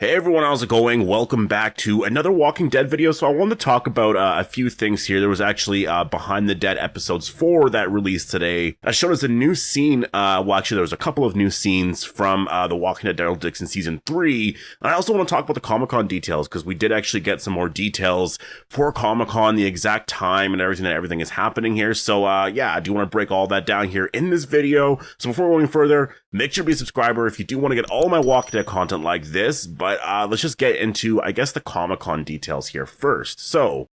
Hey everyone, how's it going? Welcome back to another Walking Dead video. So I wanted to talk about a few things here. There was actually Behind the Dead episodes 4 that released today. That showed us a new scene. Well, actually, there was a couple of new scenes from the Walking Dead Daryl Dixon season 3. And I also want to talk about the Comic-Con details because we did actually get some more details for Comic-Con, the exact time and everything is happening here. So yeah, I do want to break all that down here in this video. So before going further, make sure to be a subscriber if you do want to get all my Walking Dead content like this. But let's just get into, I guess, the Comic-Con details here first. So,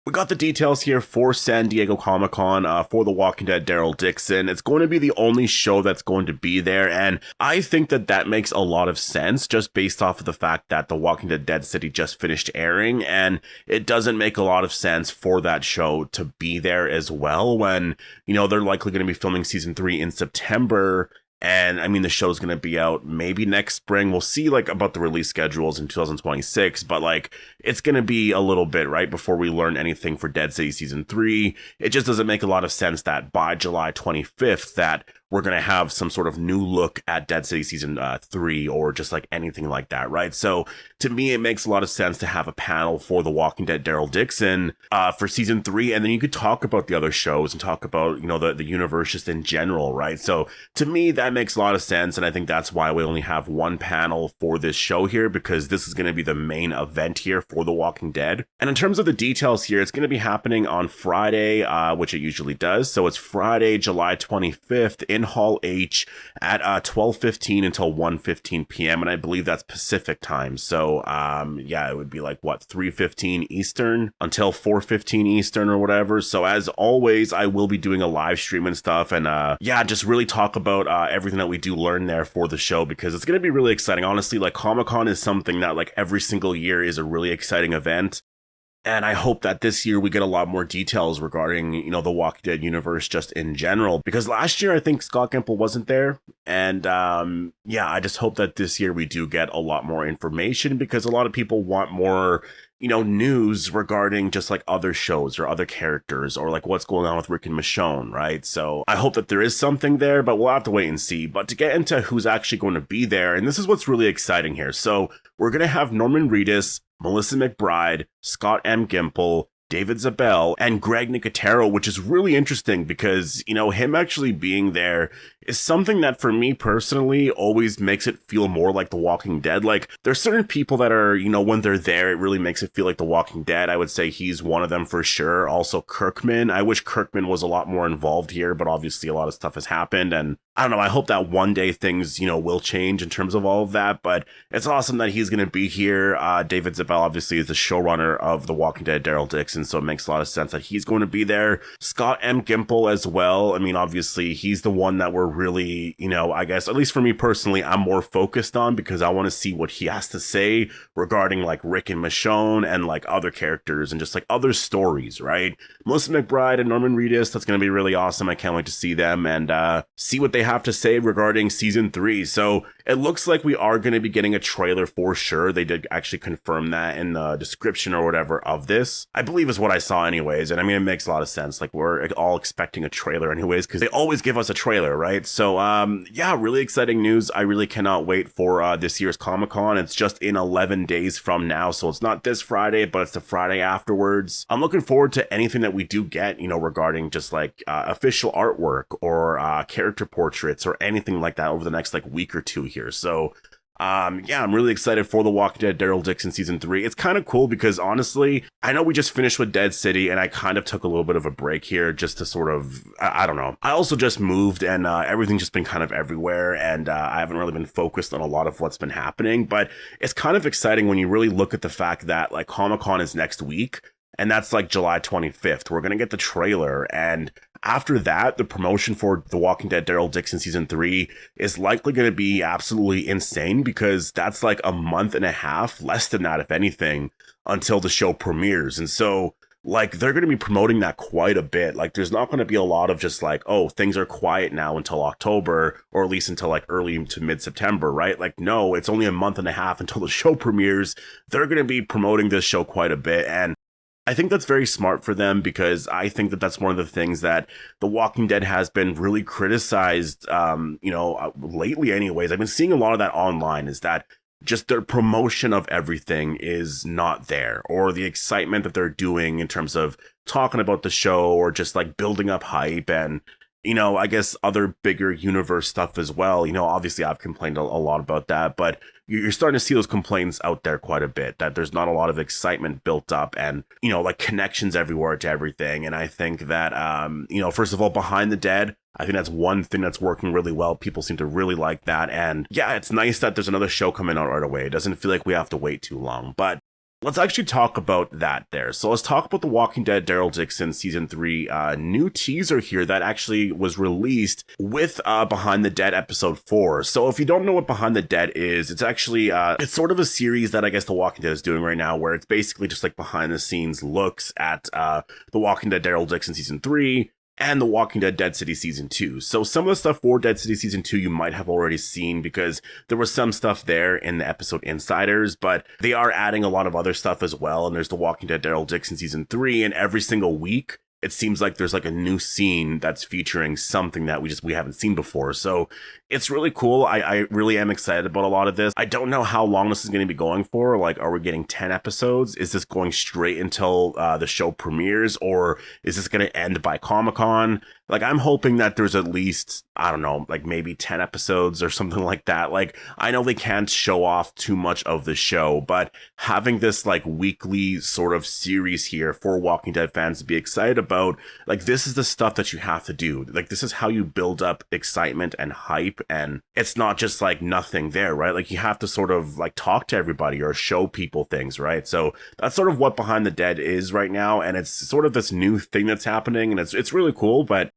we got the details here for San Diego Comic-Con for The Walking Dead Daryl Dixon. It's going to be the only show that's going to be there, and I think that makes a lot of sense just based off of the fact that The Walking Dead Dead City just finished airing, and it doesn't make a lot of sense for that show to be there as well when, you know, they're likely going to be filming season 3 in September. And I mean, the show's going to be out maybe next spring. We'll see like about the release schedules in 2026, but like it's going to be a little bit right before we learn anything for Dead City season 3. It just doesn't make a lot of sense that by July 25th that we're going to have some sort of new look at Dead City season 3 or just like anything like that, right? So to me, it makes a lot of sense to have a panel for The Walking Dead Daryl Dixon for season 3. And then you could talk about the other shows and talk about, you know, the universe just in general, right? So to me, that makes a lot of sense. And I think that's why we only have one panel for this show here, because this is going to be the main event here for The Walking Dead. And in terms of the details here, it's going to be happening on Friday, which it usually does. So it's Friday, July 25th in Hall H at 12:15 until 1:15 p.m. And I believe that's Pacific time. So yeah, it would be like what, 3:15 Eastern until 4:15 Eastern or whatever. So as always, I will be doing a live stream and stuff, and yeah, just really talk about everything that we do learn there for the show, because it's going to be really exciting. Honestly, like Comic-Con is something that like every single year is a really exciting event. And I hope that this year we get a lot more details regarding, you know, the Walking Dead universe just in general. Because last year, I think Scott Gimple wasn't there. And yeah, I just hope that this year we do get a lot more information, because a lot of people want more, you know, news regarding just like other shows or other characters or like what's going on with Rick and Michonne, right? So I hope that there is something there, but we'll have to wait and see. But to get into who's actually going to be there, and this is what's really exciting here. So we're going to have Norman Reedus, Melissa McBride, Scott M. Gimple, David Zabel, and Greg Nicotero, which is really interesting because, you know, him actually being there is something that for me personally always makes it feel more like The Walking Dead. Like there's certain people that are, you know, when they're there, it really makes it feel like The Walking Dead. I would say he's one of them for sure. Also Kirkman. I wish Kirkman was a lot more involved here, but obviously a lot of stuff has happened, and I don't know, I hope that one day things, you know, will change in terms of all of that, but it's awesome that he's going to be here. David Zabel obviously is the showrunner of The Walking Dead Daryl Dixon, so it makes a lot of sense that he's going to be there. Scott M. Gimple as well. I mean, obviously he's the one that we're really, you know, I guess, at least for me personally, I'm more focused on, because I want to see what he has to say regarding like Rick and Michonne and like other characters and just like other stories, right? Melissa McBride and Norman Reedus, that's going to be really awesome. I can't wait to see them and see what they have to say regarding season 3. So it looks like we are going to be getting a trailer for sure. They did actually confirm that in the description or whatever of this, I believe is what I saw anyways. And I mean, it makes a lot of sense. Like we're all expecting a trailer anyways, because they always give us a trailer, right? So yeah, really exciting news. I really cannot wait for this year's Comic-Con. It's just in 11 days from now. So it's not this Friday, but it's the Friday afterwards. I'm looking forward to anything that we do get, you know, regarding just like official artwork or character portraits or anything like that over the next like week or two here. So yeah, I'm really excited for The Walking Dead Daryl Dixon season 3. It's kind of cool because honestly, I know we just finished with Dead City and I kind of took a little bit of a break here just to sort of, I don't know. I also just moved and everything's just been kind of everywhere, and I haven't really been focused on a lot of what's been happening, but it's kind of exciting when you really look at the fact that like Comic-Con is next week. And that's like July 25th. We're going to get the trailer. And after that, the promotion for The Walking Dead Daryl Dixon season 3 is likely going to be absolutely insane, because that's like a month and a half, less than that, if anything, until the show premieres. And so like they're going to be promoting that quite a bit. Like there's not going to be a lot of just like, oh, things are quiet now until October, or at least until like early to mid-September, right? Like, no, it's only a month and a half until the show premieres. They're going to be promoting this show quite a bit. And I think that's very smart for them, because I think that that's one of the things that The Walking Dead has been really criticized, lately anyways. I've been seeing a lot of that online, is that just their promotion of everything is not there, or the excitement that they're doing in terms of talking about the show or just like building up hype and, you know, I guess other bigger universe stuff as well. You know, obviously I've complained a lot about that, but you're starting to see those complaints out there quite a bit, that there's not a lot of excitement built up and, you know, like connections everywhere to everything. And I think that, you know, first of all, Behind the Dead, I think that's one thing that's working really well. People seem to really like that. And yeah, it's nice that there's another show coming out right away. It doesn't feel like we have to wait too long, but let's actually talk about that there. So let's talk about The Walking Dead Daryl Dixon Season 3 new teaser here that actually was released with Behind the Dead Episode 4. So if you don't know what Behind the Dead is, it's actually, it's sort of a series that I guess The Walking Dead is doing right now, where it's basically just like behind the scenes looks at The Walking Dead Daryl Dixon Season 3, and The Walking Dead Dead City Season 2. So some of the stuff for Dead City Season 2 you might have already seen because there was some stuff there in the episode Insiders, but they are adding a lot of other stuff as well. And there's The Walking Dead Daryl Dixon Season 3, and every single week it seems like there's like a new scene that's featuring something that we haven't seen before. So it's really cool. I really am excited about a lot of this. I don't know how long this is going to be going for. Like, are we getting 10 episodes? Is this going straight until the show premieres, or is this going to end by Comic-Con? Like, I'm hoping that there's at least, I don't know, like maybe 10 episodes or something like that. Like, I know they can't show off too much of the show, but having this like weekly sort of series here for Walking Dead fans to be excited about, like, this is the stuff that you have to do. Like, this is how you build up excitement and hype, and it's not just like nothing there, right? Like, you have to sort of like talk to everybody or show people things, right? So that's sort of what Behind the Dead is right now, and it's sort of this new thing that's happening, and it's really cool. But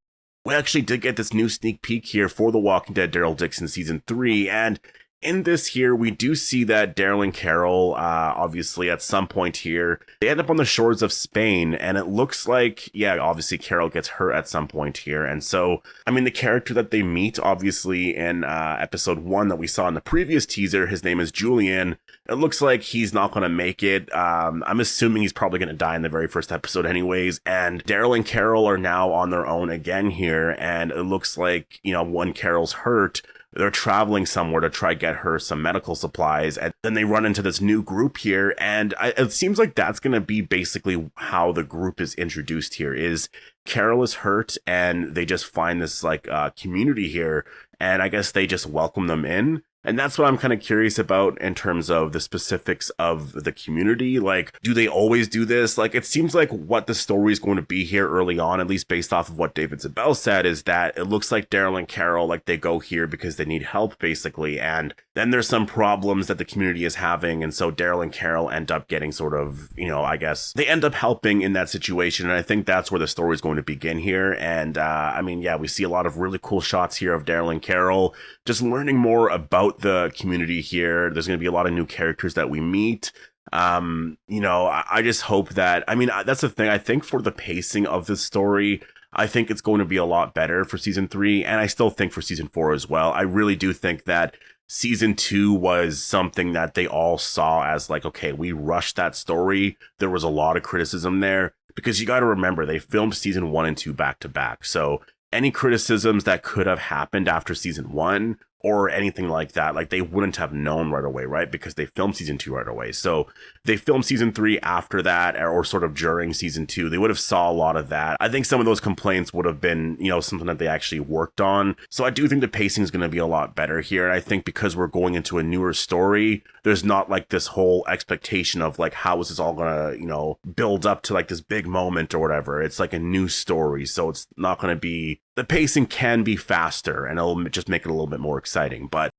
we actually did get this new sneak peek here for The Walking Dead Daryl Dixon Season 3, and in this here, we do see that Daryl and Carol, obviously at some point here, they end up on the shores of Spain, and it looks like, yeah, obviously Carol gets hurt at some point here. And so, I mean, the character that they meet, obviously, in episode 1 that we saw in the previous teaser, his name is Julian. It looks like he's not going to make it. I'm assuming he's probably going to die in the very first episode anyways. And Daryl and Carol are now on their own again here, and it looks like, you know, when Carol's hurt, they're traveling somewhere to try get her some medical supplies, and then they run into this new group here, and it seems like that's going to be basically how the group is introduced here. Is Carol is hurt, and they just find this like community here, and I guess they just welcome them in. And that's what I'm kind of curious about in terms of the specifics of the community. Like, do they always do this? Like, it seems like what the story is going to be here early on, at least based off of what David Zabel said, is that it looks like Daryl and Carol, like, they go here because they need help, basically. And then there's some problems that the community is having. And so Daryl and Carol end up getting sort of, you know, I guess they end up helping in that situation. And I think that's where the story is going to begin here. And I mean, yeah, we see a lot of really cool shots here of Daryl and Carol just learning more about the community here. There's going to be a lot of new characters that we meet. You know, I just hope that, I mean, that's the thing. I think for the pacing of this story, I think it's going to be a lot better for season 3. And I still think for season 4 as well. I really do think that season 2 was something that they all saw as like, okay, we rushed that story. There was a lot of criticism there because you got to remember they filmed season 1 and 2 back to back. So any criticisms that could have happened after season 1 or anything like that, like, they wouldn't have known right away, right? Because they filmed season 2 right away. So they filmed season 3 after that, or sort of during season 2. They would have saw a lot of that. I think some of those complaints would have been, you know, something that they actually worked on. So I do think the pacing is going to be a lot better here. And I think because we're going into a newer story, there's not like this whole expectation of like, how is this all going to, you know, build up to like this big moment or whatever. It's like a new story. So it's not going to be, the pacing can be faster, and it'll just make it a little bit more exciting. But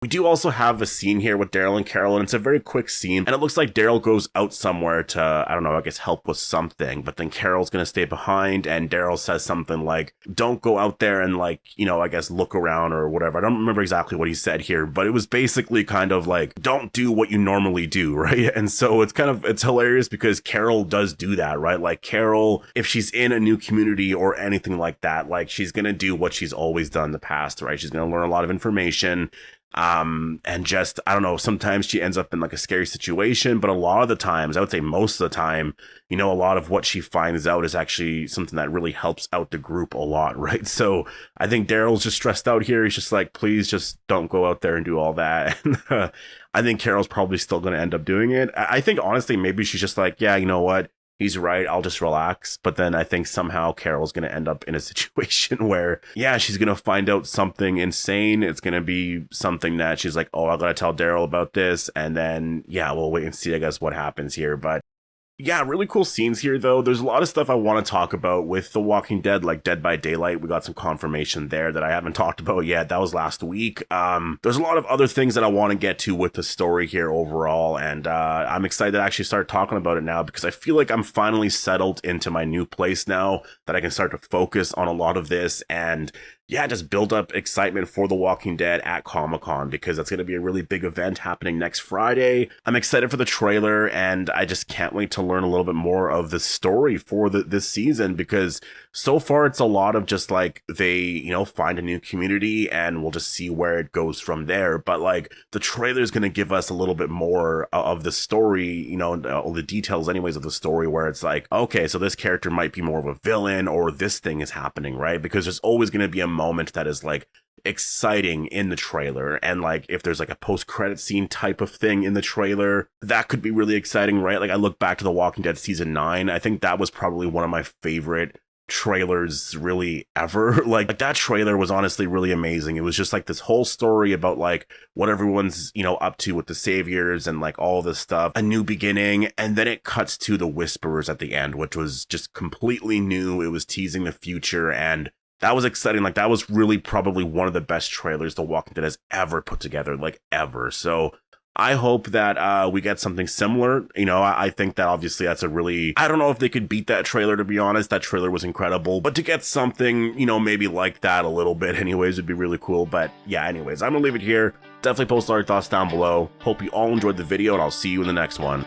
we do also have a scene here with Daryl and Carol, and it's a very quick scene, and it looks like Daryl goes out somewhere to, I don't know, I guess help with something, but then Carol's gonna stay behind, and Daryl says something like, don't go out there and, like, you know, I guess look around or whatever. I don't remember exactly what he said here, but it was basically kind of like, don't do what you normally do, right? And so it's hilarious because Carol does do that, right? Like, Carol, if she's in a new community or anything like that, like, she's gonna do what she's always done in the past, right? She's gonna learn a lot of information. And just, I don't know, sometimes she ends up in like a scary situation, but a lot of the times, I would say most of the time, you know, a lot of what she finds out is actually something that really helps out the group a lot, right? So I think Daryl's just stressed out here. He's just like, please just don't go out there and do all that. And I think Carol's probably still going to end up doing it. I think honestly, maybe she's just like, yeah, you know what? He's right, I'll just relax. But then I think somehow Carol's going to end up in a situation where, yeah, she's going to find out something insane. It's going to be something that she's like, oh, I got to tell Daryl about this. And then, yeah, we'll wait and see, I guess, what happens here. But yeah, really cool scenes here, though. There's a lot of stuff I want to talk about with The Walking Dead, like Dead by Daylight. We got some confirmation there that I haven't talked about yet. That was last week. There's a lot of other things that I want to get to with the story here overall, and I'm excited to actually start talking about it now because I feel like I'm finally settled into my new place now, that I can start to focus on a lot of this and yeah, just build up excitement for The Walking Dead at Comic-Con because that's going to be a really big event happening next Friday. I'm excited for the trailer and I just can't wait to learn a little bit more of the story for this season because so far it's a lot of just like they, you know, find a new community and we'll just see where it goes from there. But like the trailer is going to give us a little bit more of the story, you know, all the details anyways of the story where it's like, okay, so this character might be more of a villain or this thing is happening, right? Because there's always going to be a moment that is like exciting in the trailer, and like if there's like a post-credit scene type of thing in the trailer, that could be really exciting, right? Like I look back to The Walking Dead season 9, I think that was probably one of my favorite trailers really ever. Like that trailer was honestly really amazing. It was just like this whole story about like what everyone's, you know, up to with the saviors and like all this stuff, a new beginning, and then it cuts to the Whisperers at the end, which was just completely new. It was teasing the future, and that was exciting. Like that was really probably one of the best trailers The Walking Dead has ever put together, like ever. So I hope that we get something similar. You know, I think that obviously that's a really, I don't know if they could beat that trailer, to be honest. That trailer was incredible, but to get something, you know, maybe like that a little bit anyways would be really cool. But yeah, anyways, I'm gonna leave it here. Definitely post all your thoughts down below. Hope you all enjoyed the video and I'll see you in the next one.